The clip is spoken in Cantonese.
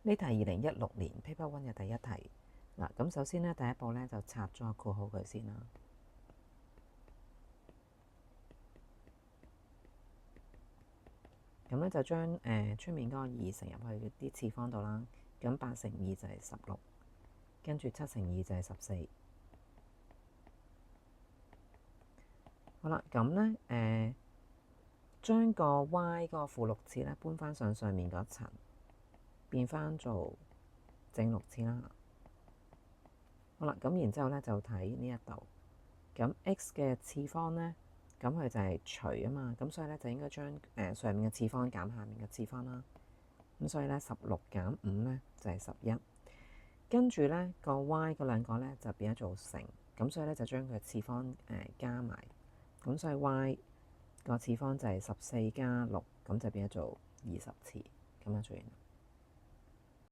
呢題2016年 Paper 1嘅第一題。嗱，咁首先咧，第一步咧就拆咗個括號佢先啦。咁咧就將出面嗰個2乘入去啲次方度啦。咁8乘2就係16，跟住7乘2就係14。好啦，咁咧將個 y 嗰個負6次咧搬翻上面嗰層，變翻做正6次啦。好啦，咁然之後咧就睇呢一度，咁 x 嘅次方咧，咁佢就係除啊嘛，咁所以咧就應該將上面嘅次方減下面嘅次方啦。咁所以咧16減5咧就係11，跟住咧個 y 嗰兩個咧就變咗做乘，咁所以咧就將佢次方加埋，咁所以 y 個次方就係14加6，咁就變咗做20次，咁樣做完。